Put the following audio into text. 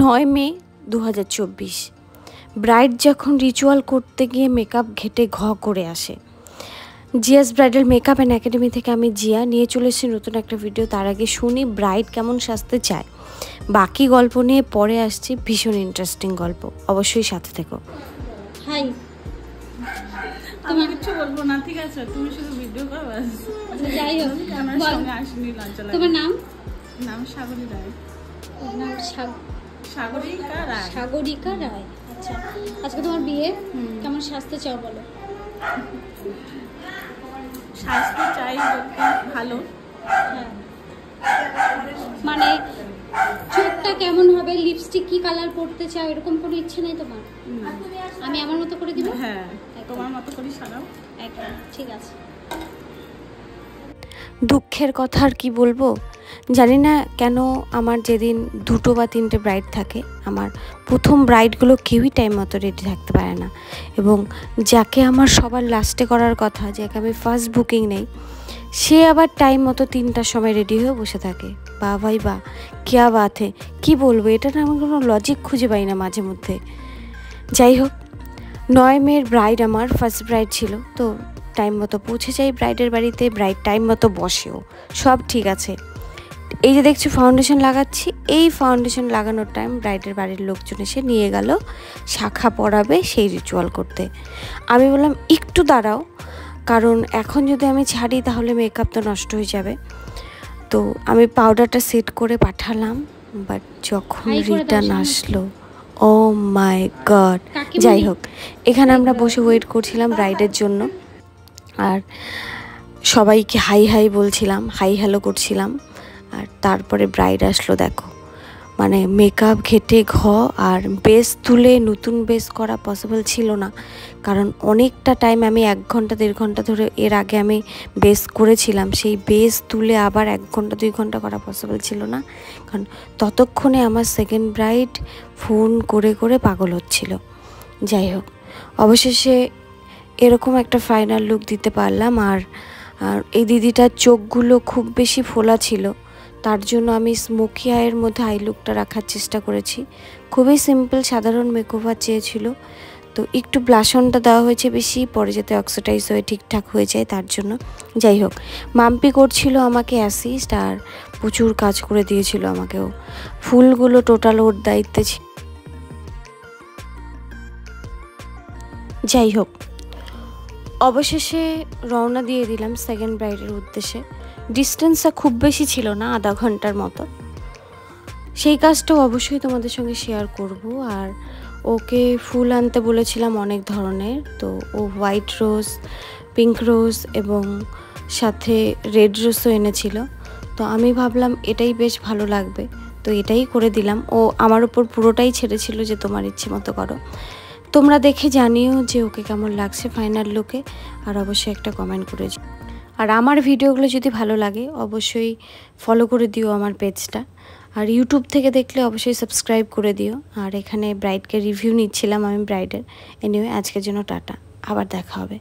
9 মে 2024 bride যখন ritual করতে গিয়ে মেকআপ ঘেটে করে আসে। Zia's bridal makeup and academy থেকে আমি জিয়া নিয়ে চলে এসেছি নতুন একটা ভিডিও। তার আগে শুনি ব্রাইড কেমন সাজতে চায়, বাকি গল্প নিয়ে পরে আসছি। ভীষণ ইন্টারেস্টিং গল্প, অবশ্যই সাথে থেকো। হাই, আমি কিছু বলবো না, ঠিক আছে? তুমি শুধু ভিডিও করো বাস। যাই হোক, আমার সঙ্গে আসেনি, লজ্জা লাগে। তোমার নাম? নাম সাগরী রায়। নাম সাগরিকা রায়। সাগরিকা রায়। আচ্ছা, আজকে তোমার বিয়ে, কেমন সাজতে চাও বলো? সাজতে চাই বলতে ভালো। হ্যাঁ, মানে চোখটা কেমন হবে, লিপস্টিক কি কালার করতে চাও, এরকম কোনো ইচ্ছে নেই তোমার? আমি আমার মতো করে দিব? হ্যাঁ, তোমার মতো করে সাজাও। একদম ঠিক আছে। দুঃখের কথা আর কি বলবো, জানি না কেন আমার যেদিন 2 বা 3টে ব্রাইড থাকে, আমার প্রথম ব্রাইডগুলো কেউই টাইম মতো রেডি থাকতে পারে না। এবং যাকে আমার সবার লাস্টে করার কথা, যাকে আমি ফার্স্ট বুকিং নেই, সে আবার টাইম মতো 3টার সময় রেডি হয়ে বসে থাকে। বা ভাই বা কেয়া বাত হে, কী বলবো, এটা না আমি কোনো লজিক খুঁজে পাই না মাঝে মধ্যে। যাই হোক, 9 মের ব্রাইড আমার ফার্স্ট ব্রাইড ছিল, তো টাইম মতো পৌঁছে যাই ব্রাইডের বাড়িতে। ব্রাইড টাইম মতো বসেও, সব ঠিক আছে। এই যে দেখছি ফাউন্ডেশন লাগাচ্ছি, এই ফাউন্ডেশন লাগানোর টাইম ব্রাইডের বাড়ির লোকজন এসে নিয়ে গেল শাখা পরাবে সেই রিচুয়াল করতে। আমি বললাম একটু দাঁড়াও, কারণ এখন যদি আমি ছাড়ি তাহলে মেকআপ তো নষ্ট হয়ে যাবে। তো আমি পাউডারটা সেট করে পাঠালাম, বাট যখন রিটার্ন আসলো, ও মাই গড। যাই হোক, এখানে আমরা বসে ওয়েট করছিলাম ব্রাইডের জন্য, আর সবাইকে হাই হাই বলছিলাম, হাই হ্যালো করছিলাম। আর তারপরে ব্রাইড আসলো। দেখো, মানে মেকআপ ঘেটে আর বেস তুলে নতুন বেস করা পসিবল ছিল না, কারণ অনেকটা টাইম আমি 1 ঘন্টা 1.5 ঘন্টা ধরে এর আগে আমি বেস করেছিলাম। সেই বেস তুলে আবার 1 ঘন্টা 2 ঘন্টা করা পসিবল ছিল না, কারণ ততক্ষণে আমার সেকেন্ড ব্রাইড ফোন করে করে পাগল হচ্ছিল। যাই হোক, অবশেষে এরকম একটা ফাইনাল লুক দিতে পারলাম। আর এই দিদিটার চোখগুলো খুব বেশি ফোলা ছিল, তার জন্য আমি স্মোকি আইয়ের মধ্যে আই লুকটা রাখার চেষ্টা করেছি। খুবই সিম্পল সাধারণ মেকওভার চেয়েছিল, তো একটু ব্লাশনটা দেওয়া হয়েছে বেশি, পরে যাতে অক্সিডাইজ হয়ে ঠিকঠাক হয়ে যায় তার জন্য। যাই হোক, মাম্পি করছিল আমাকে অ্যাসিস্ট, আর প্রচুর কাজ করে দিয়েছিল আমাকেও। ফুলগুলো টোটাল ওর দায়িত্বে ছিল। যাই হোক, অবশেষে রওনা দিয়ে দিলাম সেকেন্ড ব্রাইডের উদ্দেশ্যে। ডিস্টেন্সটা খুব বেশি ছিল না, আধা ঘন্টার মতো। সেই কাজটাও অবশ্যই তোমাদের সঙ্গে শেয়ার করব। আর ওকে ফুল আনতে বলেছিলাম অনেক ধরনের, তো ও হোয়াইট রোজ, পিঙ্ক রোজ এবং সাথে রেড রোজও এনেছিল। তো আমি ভাবলাম এটাই বেশ ভালো লাগবে, তো এটাই করে দিলাম। ও আমার উপর পুরোটাই ছেড়েছিল যে তোমার ইচ্ছে মতো করো। তোমরা দেখে জানিও যে ওকে কেমন লাগছে ফাইনাল লুকে, আর অবশ্যই একটা কমেন্ট করে। আর আমার ভিডিওগুলো যদি ভালো লাগে অবশ্যই ফলো করে দিও আমার পেজটা, আর ইউটিউব থেকে দেখলে অবশ্যই সাবস্ক্রাইব করে দিও। আর এখানে ব্রাইডকে রিভিউ নিচ্ছিলাম আমি ব্রাইডের। এনিওয়ে, আজকের জন্য টাটা, আবার দেখা হবে।